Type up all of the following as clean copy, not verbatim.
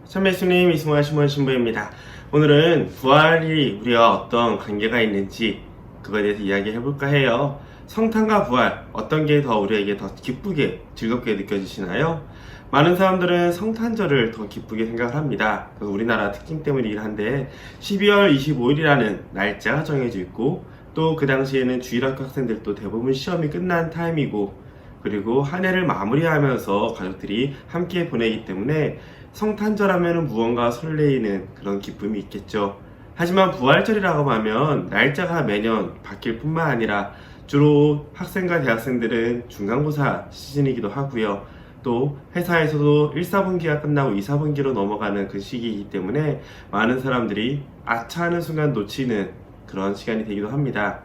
참배수님 이승화 시몬 신부입니다. 오늘은 부활이 우리와 어떤 관계가 있는지 그거에 대해서 이야기해볼까 해요. 성탄과 부활, 어떤 게 더 우리에게 더 기쁘게 즐겁게 느껴지시나요? 많은 사람들은 성탄절을 더 기쁘게 생각을 합니다. 우리나라 특징 때문이긴 한데 12월 25일이라는 날짜가 정해져 있고 또 그 당시에는 주일학교 학생들도 대부분 시험이 끝난 타임이고 그리고 한 해를 마무리하면서 가족들이 함께 보내기 때문에 성탄절 하면은 무언가 설레이는 그런 기쁨이 있겠죠. 하지만 부활절이라고 하면 날짜가 매년 바뀔 뿐만 아니라 주로 학생과 대학생들은 중간고사 시즌이기도 하고요. 또 회사에서도 1, 4분기가 끝나고 2, 4분기로 넘어가는 그 시기이기 때문에 많은 사람들이 아차 하는 순간 놓치는 그런 시간이 되기도 합니다.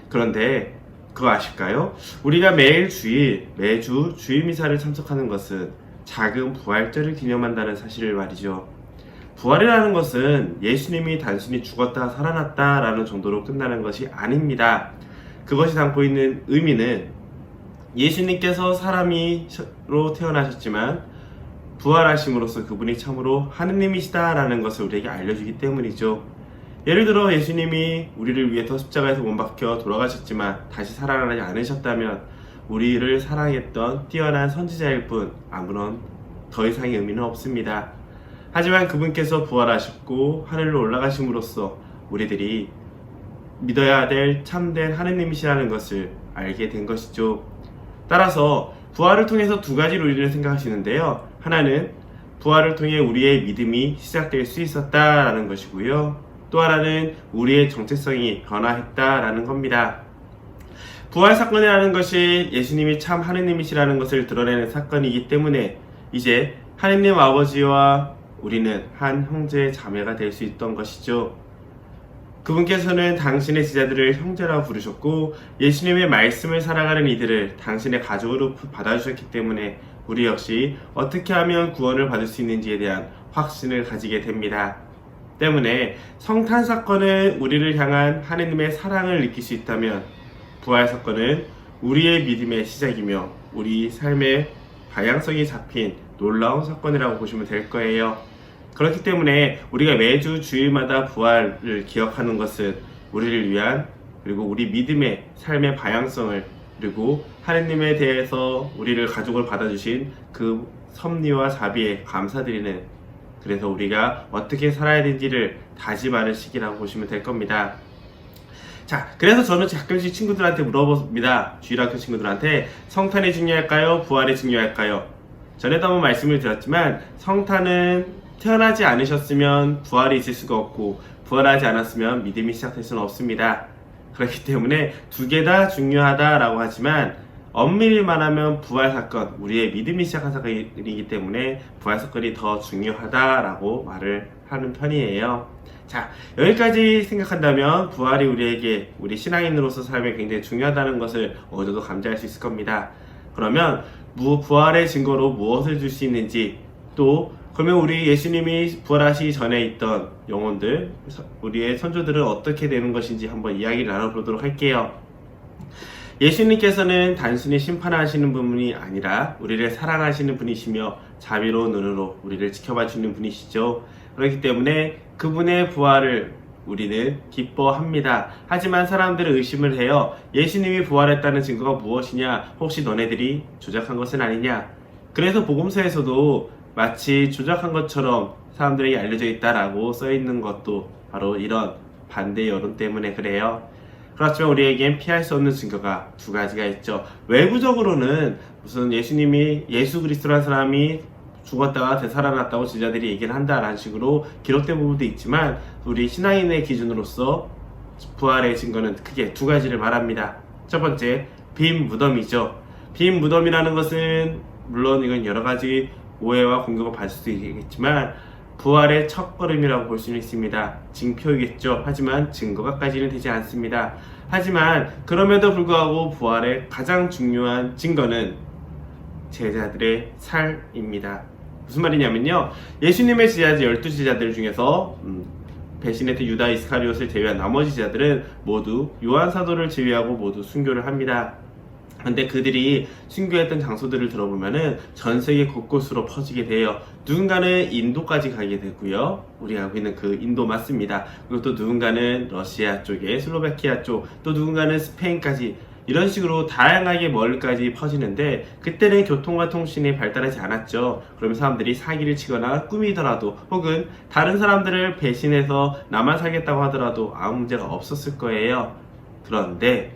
그런데 그거 아실까요? 우리가 매주 주일 미사를 참석하는 것은 작은 부활절을 기념한다는 사실을 말이죠. 부활이라는 것은 예수님이 단순히 죽었다 살아났다라는 정도로 끝나는 것이 아닙니다. 그것이 담고 있는 의미는 예수님께서 사람으로 태어나셨지만 부활하심으로써 그분이 참으로 하느님이시다라는 것을 우리에게 알려주기 때문이죠. 예를 들어 예수님이 우리를 위해 십자가에서 못 박혀 돌아가셨지만 다시 살아나지 않으셨다면 우리를 사랑했던 뛰어난 선지자일 뿐 아무런 더 이상의 의미는 없습니다. 하지만 그분께서 부활하셨고 하늘로 올라가심으로써 우리들이 믿어야 될 참된 하느님이시라는 것을 알게 된 것이죠. 따라서 부활을 통해서 두 가지로 우리를 생각하시는데요. 하나는 부활을 통해 우리의 믿음이 시작될 수 있었다라는 것이고요. 또 하나는 우리의 정체성이 변화했다라는 겁니다. 부활 사건이라는 것이 예수님이 참 하느님이시라는 것을 드러내는 사건이기 때문에 이제 하느님 아버지와 우리는 한 형제 자매가 될 수 있던 것이죠. 그분께서는 당신의 제자들을 형제라고 부르셨고 예수님의 말씀을 살아가는 이들을 당신의 가족으로 받아주셨기 때문에 우리 역시 어떻게 하면 구원을 받을 수 있는지에 대한 확신을 가지게 됩니다. 때문에 성탄 사건은 우리를 향한 하느님의 사랑을 느낄 수 있다면 부활 사건은 우리의 믿음의 시작이며 우리 삶의 방향성이 잡힌 놀라운 사건이라고 보시면 될 거예요. 그렇기 때문에 우리가 매주 주일마다 부활을 기억하는 것은 우리를 위한 그리고 우리 믿음의 삶의 방향성을 그리고 하느님에 대해서 우리를 가족을 받아주신 그 섭리와 자비에 감사드리는 그래서 우리가 어떻게 살아야 되는지를 다짐하는 시기라고 보시면 될 겁니다. 자, 그래서 저는 가끔씩 친구들한테 물어봅니다. 주일학교 친구들한테 성탄이 중요할까요? 부활이 중요할까요? 전에도 한번 말씀을 드렸지만 성탄은 태어나지 않으셨으면 부활이 있을 수가 없고 부활하지 않았으면 믿음이 시작될 수는 없습니다. 그렇기 때문에 두 개 다 중요하다라고 하지만 엄밀히 말하면 부활 사건, 우리의 믿음이 시작한 사건이기 때문에 부활 사건이 더 중요하다라고 말을 하는 편이에요. 자, 여기까지 생각한다면 부활이 우리에게 우리 신앙인으로서 삶에 굉장히 중요하다는 것을 어느 정도 감지할 수 있을 겁니다. 그러면 부활의 증거로 무엇을 줄 수 있는지 또 그러면 우리 예수님이 부활하시기 전에 있던 영혼들, 우리의 선조들은 어떻게 되는 것인지 한번 이야기를 나눠보도록 할게요. 예수님께서는 단순히 심판하시는 분이 아니라 우리를 사랑하시는 분이시며 자비로운 눈으로 우리를 지켜봐 주는 분이시죠. 그렇기 때문에 그분의 부활을 우리는 기뻐합니다. 하지만 사람들은 의심을 해요. 예수님이 부활했다는 증거가 무엇이냐? 혹시 너네들이 조작한 것은 아니냐? 그래서 복음서에서도 마치 조작한 것처럼 사람들에게 알려져 있다라고 써 있는 것도 바로 이런 반대 여론 때문에 그래요. 그렇지만 우리에겐 피할 수 없는 증거가 두 가지가 있죠. 외부적으로는 무슨 예수 그리스도라는 사람이 죽었다가 되살아났다고 제자들이 얘기를 한다라는 식으로 기록된 부분도 있지만 우리 신앙인의 기준으로서 부활의 증거는 크게 두 가지를 말합니다. 첫 번째, 빈 무덤이죠. 빈 무덤이라는 것은 물론 이건 여러 가지 오해와 공격을 받을 수도 있겠지만 부활의 첫걸음이라고 볼 수는 있습니다. 징표이겠죠. 하지만 증거가까지는 되지 않습니다. 하지만 그럼에도 불구하고 부활의 가장 중요한 증거는 제자들의 살입니다. 무슨 말이냐면요. 예수님의 제자들 12제자들 중에서 배신했던 유다 이스카리옷을 제외한 나머지 제자들은 모두 요한 사도를 제외하고 모두 순교를 합니다. 근데 그들이 순교했던 장소들을 들어보면은 전 세계 곳곳으로 퍼지게 돼요. 누군가는 인도까지 가게 되고요. 우리가 알고 있는 그 인도 맞습니다. 그리고 또 누군가는 러시아 쪽에, 슬로바키아 쪽, 또 누군가는 스페인까지 이런 식으로 다양하게 멀리까지 퍼지는데 그때는 교통과 통신이 발달하지 않았죠. 그러면 사람들이 사기를 치거나 꾸미더라도 혹은 다른 사람들을 배신해서 나만 살겠다고 하더라도 아무 문제가 없었을 거예요. 그런데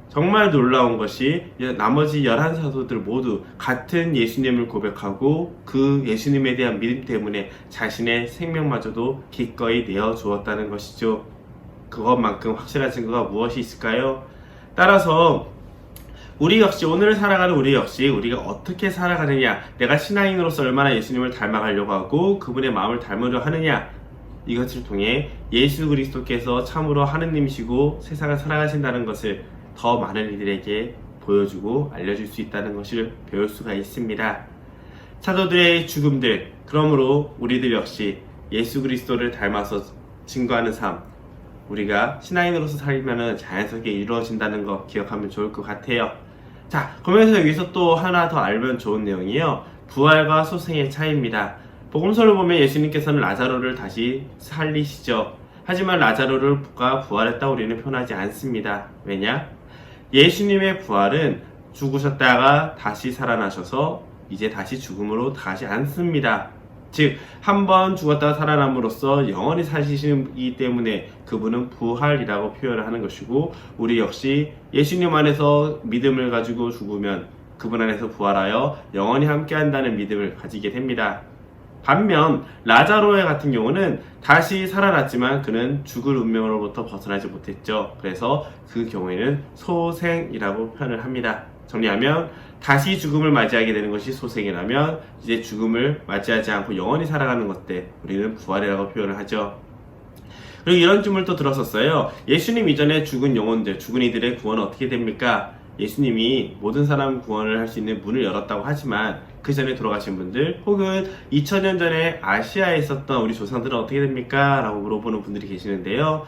정말 놀라운 것이 나머지 11사도들 모두 같은 예수님을 고백하고 그 예수님에 대한 믿음 때문에 자신의 생명마저도 기꺼이 내어주었다는 것이죠. 그것만큼 확실한 증거가 무엇이 있을까요? 따라서 우리 역시 오늘 살아가는 우리 역시 우리가 어떻게 살아가느냐, 내가 신앙인으로서 얼마나 예수님을 닮아가려고 하고 그분의 마음을 닮으려 하느냐, 이것을 통해 예수 그리스도께서 참으로 하느님이시고 세상을 살아가신다는 것을 더 많은 이들에게 보여주고 알려줄 수 있다는 것을 배울 수가 있습니다. 사도들의 죽음들, 그러므로 우리들 역시 예수 그리스도를 닮아서 증거하는 삶, 우리가 신앙인으로서 살면 자연스럽게 이루어진다는 거 기억하면 좋을 것 같아요. 자, 그러면서 여기서 또 하나 더 알면 좋은 내용이요, 부활과 소생의 차이입니다. 복음서를 보면 예수님께서는 라자로를 다시 살리시죠. 하지만 라자로가 부활했다고 우리는 표현하지 않습니다. 왜냐? 예수님의 부활은 죽으셨다가 다시 살아나셔서 이제 다시 죽음으로 가지 않습니다. 즉, 한번 죽었다가 살아남으로써 영원히 사시기 때문에 그분은 부활이라고 표현을 하는 것이고, 우리 역시 예수님 안에서 믿음을 가지고 죽으면 그분 안에서 부활하여 영원히 함께한다는 믿음을 가지게 됩니다. 반면 라자로의 같은 경우는 다시 살아났지만 그는 죽을 운명으로부터 벗어나지 못했죠. 그래서 그 경우에는 소생이라고 표현을 합니다. 정리하면 다시 죽음을 맞이하게 되는 것이 소생이라면 이제 죽음을 맞이하지 않고 영원히 살아가는 것들, 우리는 부활이라고 표현을 하죠. 그리고 이런 질문을 또 들었었어요. 예수님 이전에 죽은 영혼들, 죽은 이들의 구원은 어떻게 됩니까? 예수님이 모든 사람 구원을 할 수 있는 문을 열었다고 하지만 그 전에 돌아가신 분들 혹은 2000년 전에 아시아에 있었던 우리 조상들은 어떻게 됩니까? 라고 물어보는 분들이 계시는데요.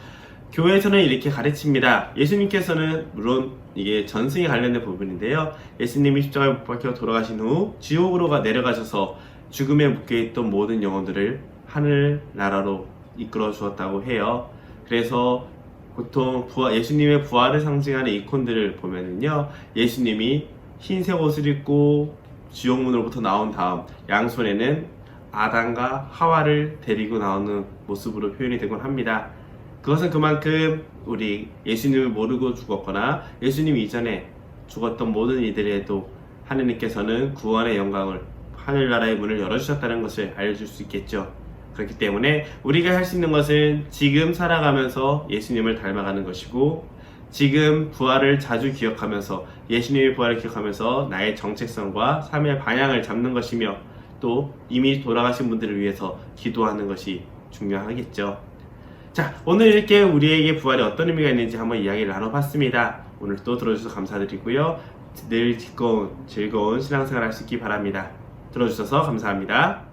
교회에서는 이렇게 가르칩니다. 예수님께서는 물론 이게 전승에 관련된 부분인데요. 예수님이 십자가에 못 박혀 돌아가신 후 지옥으로 내려가셔서 죽음에 묶여있던 모든 영혼들을 하늘나라로 이끌어 주었다고 해요. 그래서 보통 예수님의 부활을 상징하는 이콘들을 보면은요, 예수님이 흰색 옷을 입고 지옥문으로부터 나온 다음 양손에는 아담과 하와를 데리고 나오는 모습으로 표현이 되곤 합니다. 그것은 그만큼 우리 예수님을 모르고 죽었거나 예수님 이전에 죽었던 모든 이들에도 하느님께서는 구원의 영광을, 하늘나라의 문을 열어주셨다는 것을 알려줄 수 있겠죠. 그렇기 때문에 우리가 할 수 있는 것은 지금 살아가면서 예수님을 닮아가는 것이고, 지금 부활을 자주 기억하면서 예수님의 부활을 기억하면서 나의 정체성과 삶의 방향을 잡는 것이며, 또 이미 돌아가신 분들을 위해서 기도하는 것이 중요하겠죠. 자, 오늘 이렇게 우리에게 부활이 어떤 의미가 있는지 한번 이야기를 나눠봤습니다. 오늘 또 들어주셔서 감사드리고요. 늘 즐거운 신앙생활 할 수 있기 바랍니다. 들어주셔서 감사합니다.